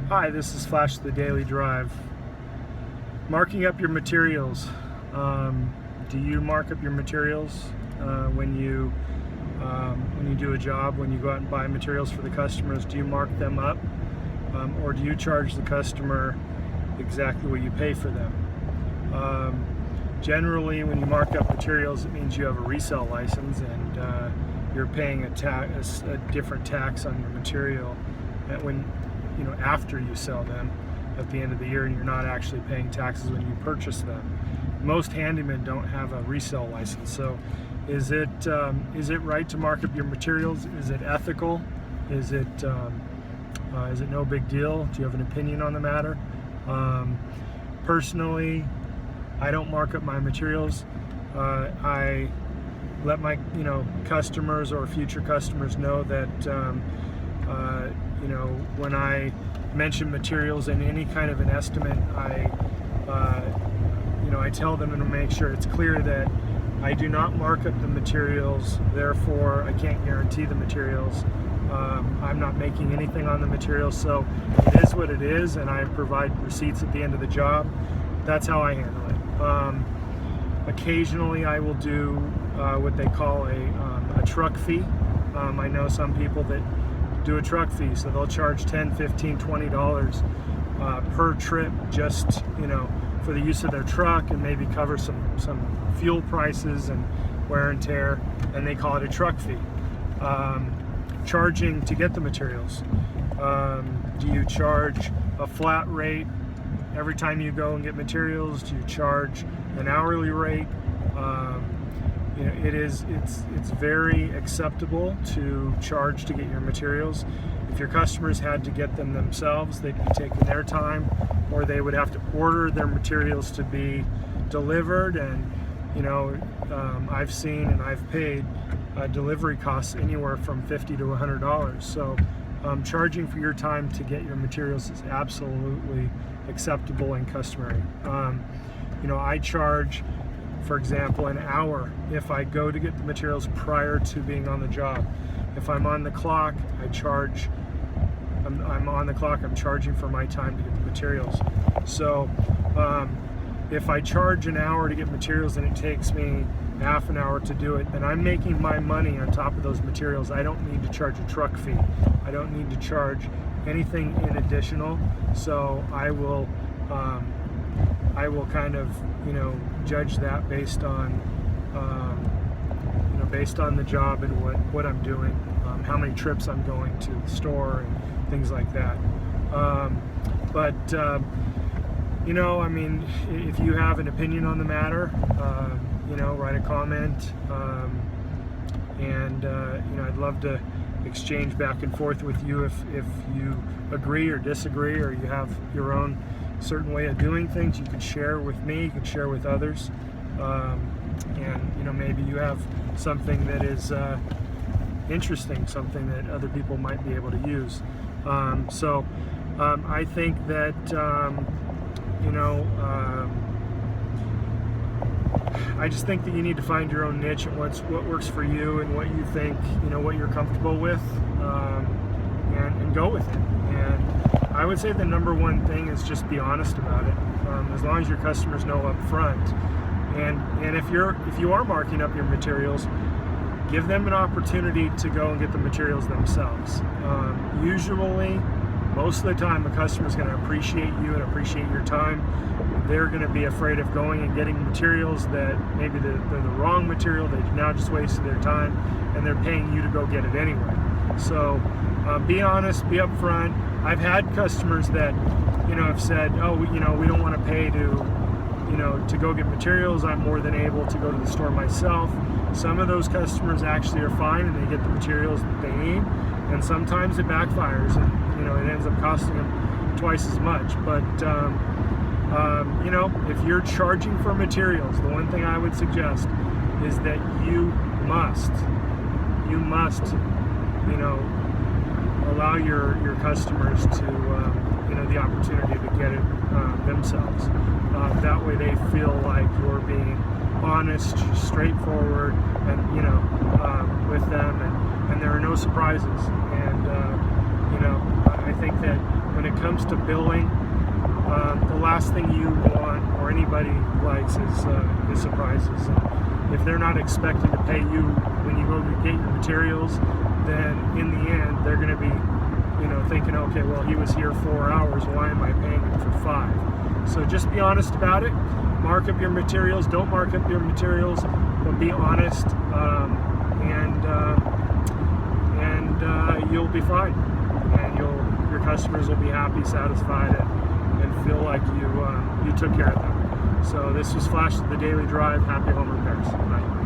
Hi, this is Flash the Daily Drive. Marking up your materials. Do you mark up your materials when you do a job? When you go out and buy materials for the customers, do you mark them up, or do you charge the customer exactly what you pay for them? Generally, when you mark up materials, it means you have a resale license and you're paying a different tax on your material after you sell them at the end of the year, and you're not actually paying taxes when you purchase them. Most handymen don't have a resale license. So is it right to mark up your materials? Is it ethical? Is it no big deal? Do you have an opinion on the matter? Personally, I don't mark up my materials. I let my customers or future customers know that when I mention materials in any kind of an estimate, I tell them to make sure it's clear that I do not mark up the materials, therefore I can't guarantee the materials. I'm not making anything on the materials, so it is what it is, and I provide receipts at the end of the job. That's how I handle it. Occasionally I will do what they call a truck fee. I know some people that do a truck fee, so they'll charge $10, $15, $20 per trip, just for the use of their truck, and maybe cover some fuel prices and wear and tear, and they call it a truck fee. Charging to get the materials. Do you charge a flat rate every time you go and get materials? Do you charge an hourly rate? It's very acceptable to charge to get your materials. If your customers had to get them themselves, they'd be taking their time, or they would have to order their materials to be delivered. And I've seen and I've paid delivery costs anywhere from $50 to $100. So charging for your time to get your materials is absolutely acceptable and customary. I charge, for example, an hour if I go to get the materials prior to being on the job. If I'm on the clock, I'm on the clock, I'm charging for my time to get the materials. So if I charge an hour to get materials and it takes me half an hour to do it, then I'm making my money on top of those materials. I don't need to charge a truck fee. I don't need to charge anything in additional. So I will kind of judge that based on the job and what I'm doing, how many trips I'm going to the store and things like that. If you have an opinion on the matter, write a comment, and I'd love to exchange back and forth with you if you agree or disagree, or you have your own certain way of doing things. You can share with me, you can share with others, and maybe you have something that is interesting, something that other people might be able to use. I think that I just think that you need to find your own niche and what works for you and what you think, what you're comfortable with, and go with it. And I would say the number one thing is just be honest about it. As long as your customers know up front, and if you are marking up your materials, give them an opportunity to go and get the materials themselves. Usually, most of the time, a customer is going to appreciate you and appreciate your time. They're going to be afraid of going and getting materials that maybe they're the wrong material. They've now just wasted their time, and they're paying you to go get it anyway. So be honest, be upfront. I've had customers that have said, "Oh, we don't want to pay to go get materials. I'm more than able to go to the store myself." Some of those customers actually are fine, and they get the materials that they need. And sometimes it backfires, and it ends up costing them twice as much. But if you're charging for materials, the one thing I would suggest is that you must allow your customers to the opportunity to get it themselves. That way they feel like you're being honest, straightforward, and with them, and there are no surprises. And I think that when it comes to billing, the last thing you want or anybody likes is surprises. And if they're not expecting to pay you when you go to get your materials, then in the end they're going to be, thinking, okay, well, he was here 4 hours. Why am I paying him for 5? So just be honest about it. Mark up your materials. Don't mark up your materials, but be honest, and you'll be fine. And your customers will be happy, satisfied, and feel like you took care of them. So this was Flash of the Daily Drive. Happy home repairs. Bye.